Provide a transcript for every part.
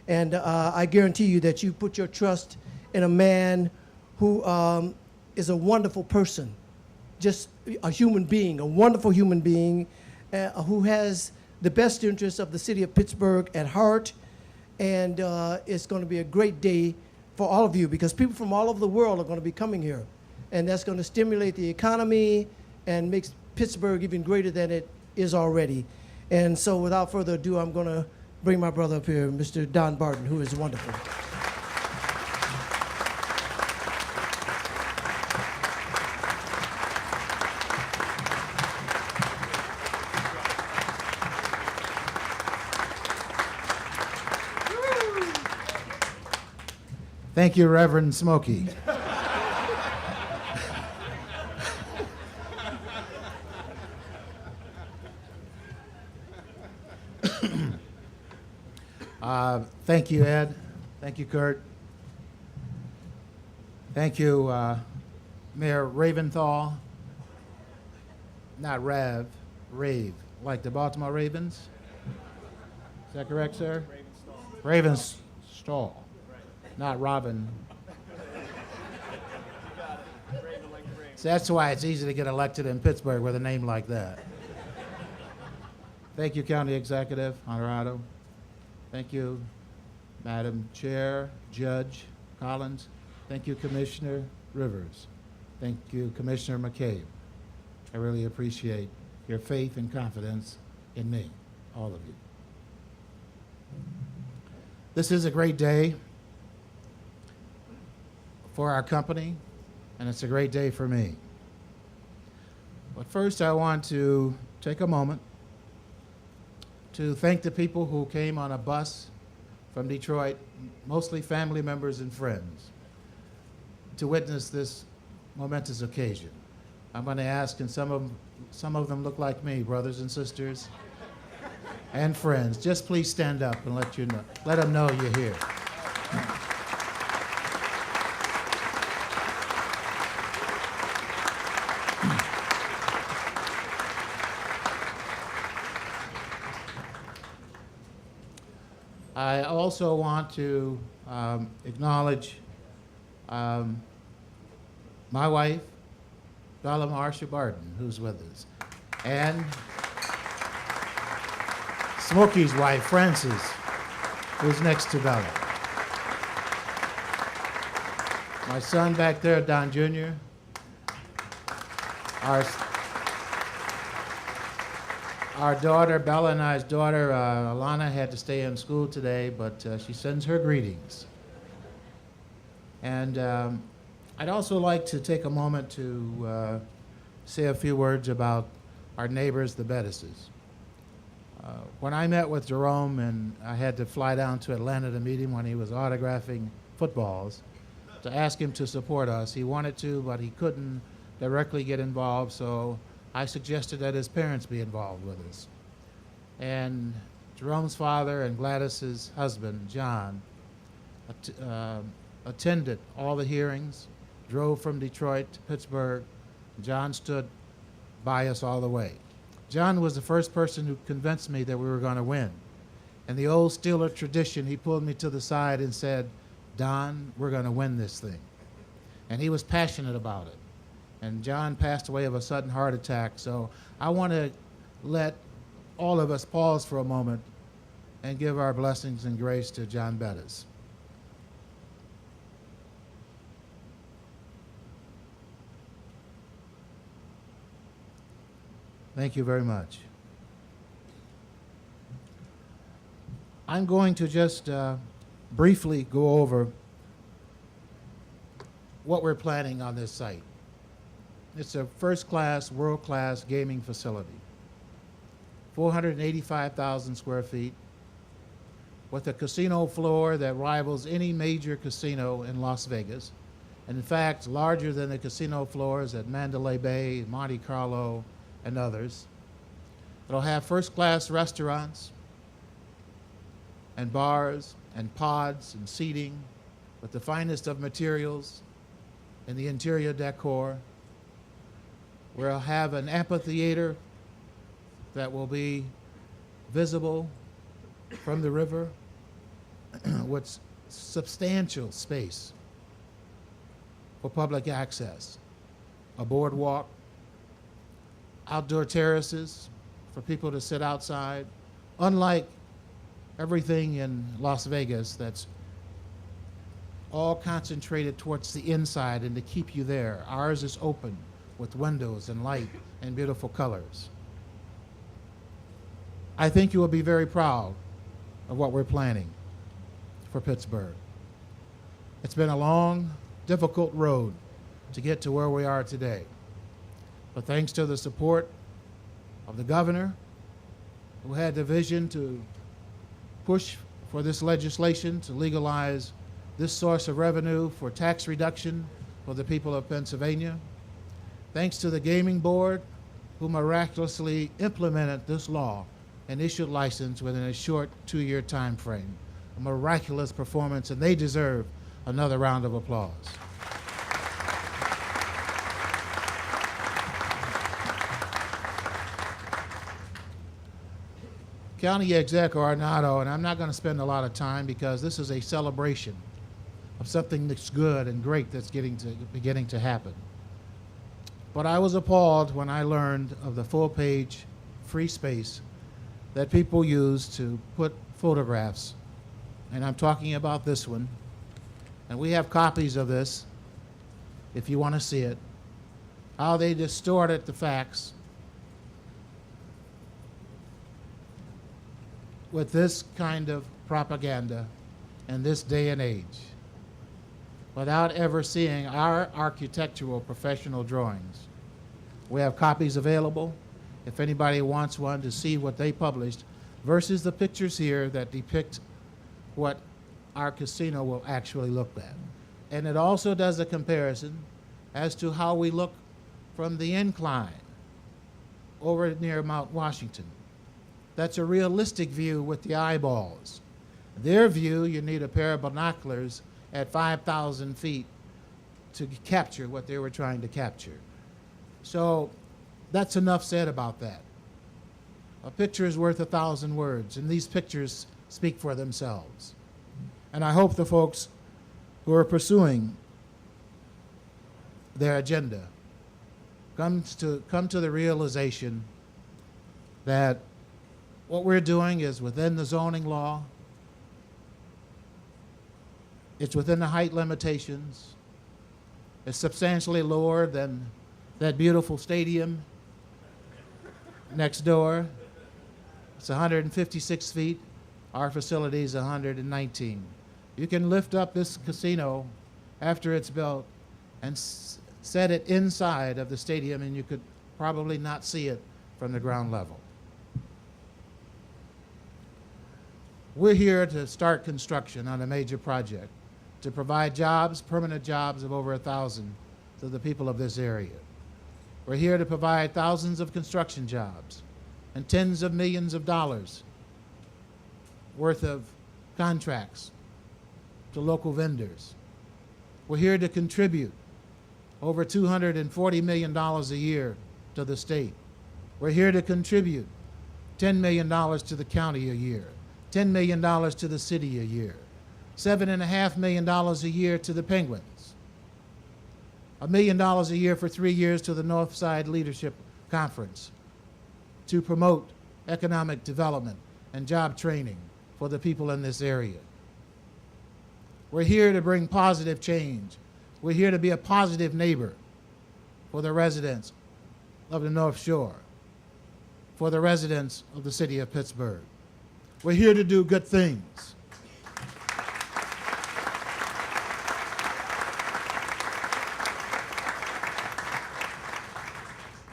And I guarantee you that you put your trust in a man who is a wonderful person, just a human being, a wonderful human being, who has the best interests of the city of Pittsburgh at heart. And it's going to be a great day for all of you, because people from all over the world are going to be coming here. And that's going to stimulate the economy and makes Pittsburgh even greater than it is already. And so without further ado, I'm going to bring my brother up here, Mr. Don Barden, who is wonderful. Thank you, Reverend Smokey. Thank you, Ed. Thank you, Kurt. Thank you, Mayor Raventhal. Not Rav, Rave, like the Baltimore Ravens. Is that correct, sir? Ravenstall. Not Robin. So that's why it's easy to get elected in Pittsburgh with a name like that. Thank you, County Executive Honorado. Thank you, Madam Chair, Judge Collins. Thank you, Commissioner Rivers. Thank you, Commissioner McCabe. I really appreciate your faith and confidence in me, all of you. This is a great day for our company, and it's a great day for me. But first, I want to take a moment to thank the people who came on a bus from Detroit, mostly family members and friends, to witness this momentous occasion. I'm going to ask, and some of them look like me, brothers and sisters and friends, just please stand up and let them know you're here. I also want to acknowledge my wife, Bella Marcia Barden, who's with us, and Smokey's wife, Frances, who's next to Bella. My son back there, Don Jr., our daughter, Bella and I's daughter, Alana, had to stay in school today, but she sends her greetings. And I'd also like to take a moment to say a few words about our neighbors, the Bettises. When I met with Jerome, and I had to fly down to Atlanta to meet him when he was autographing footballs, to ask him to support us. He wanted to, but he couldn't directly get involved, so I suggested that his parents be involved with us. And Jerome's father and Gladys's husband, John, attended all the hearings, drove from Detroit to Pittsburgh. John stood by us all the way. John was the first person who convinced me that we were going to win. In the old Steeler tradition, he pulled me to the side and said, "Don, we're going to win this thing." And he was passionate about it. And John passed away of a sudden heart attack, so I want to let all of us pause for a moment and give our blessings and grace to John Bettis. Thank you very much. I'm going to just briefly go over what we're planning on this site. It's a first-class, world-class gaming facility, 485,000 square feet, with a casino floor that rivals any major casino in Las Vegas, and in fact, larger than the casino floors at Mandalay Bay, Monte Carlo, and others. It'll have first-class restaurants and bars and pods and seating with the finest of materials in the interior decor. We'll have an amphitheater that will be visible from the river. with substantial space for public access, a boardwalk, outdoor terraces for people to sit outside, unlike everything in Las Vegas that's all concentrated towards the inside and to keep you there. Ours is open with windows and light and beautiful colors. I think you will be very proud of what we're planning for Pittsburgh. It's been a long, difficult road to get to where we are today. But thanks to the support of the governor, who had the vision to push for this legislation to legalize this source of revenue for tax reduction for the people of Pennsylvania. Thanks to the gaming board, who miraculously implemented this law and issued license within a short 2-year time frame. A miraculous performance, and they deserve another round of applause. County Exec Arnado, and I'm not going to spend a lot of time because this is a celebration of something that's good and great that's beginning to happen. But I was appalled when I learned of the full-page free space that people use to put photographs, and I'm talking about this one, and we have copies of this if you want to see it, how they distorted the facts with this kind of propaganda in this day and age, without ever seeing our architectural professional drawings. We have copies available if anybody wants one to see what they published versus the pictures here that depict what our casino will actually look at. And it also does a comparison as to how we look from the incline over near Mount Washington. That's a realistic view with the eyeballs. Their view, you need a pair of binoculars at 5,000 feet to capture what they were trying to capture. So that's enough said about that. A picture is worth 1,000 words, and these pictures speak for themselves. And I hope the folks who are pursuing their agenda come to the realization that what we're doing is within the zoning law. It's within the height limitations. It's substantially lower than that beautiful stadium next door. It's 156 feet. Our facility is 119. You can lift up this casino after it's built and set it inside of the stadium, and you could probably not see it from the ground level. We're here to start construction on a major project to provide jobs, permanent jobs of over 1,000 to the people of this area. We're here to provide thousands of construction jobs and tens of millions of dollars worth of contracts to local vendors. We're here to contribute over $240 million a year to the state. We're here to contribute $10 million to the county a year, $10 million to the city a year, $7.5 million a year to the Penguins, $1 million a year for 3 years to the Northside Leadership Conference to promote economic development and job training for the people in this area. We're here to bring positive change. We're here to be a positive neighbor for the residents of the North Shore, for the residents of the city of Pittsburgh. We're here to do good things.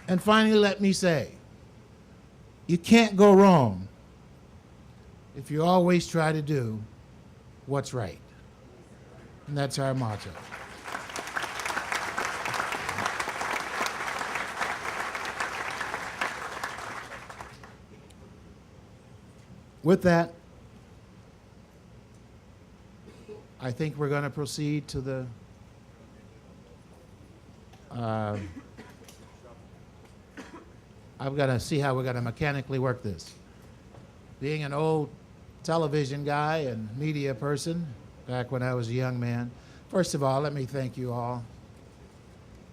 And finally, let me say, you can't go wrong if you always try to do what's right. And that's our motto. With that, I think we're going to proceed to the I've got to see how we're going to mechanically work this. Being an old television guy and media person back when I was a young man. First of all, let me thank you all,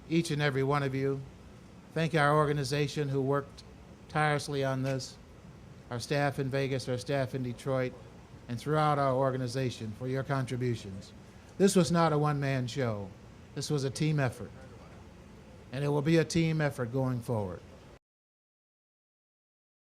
each and every one of you. Thank our organization who worked tirelessly on this, our staff in Vegas, our staff in Detroit, and throughout our organization for your contributions. This was not a one-man show. This was a team effort, and it will be a team effort going forward.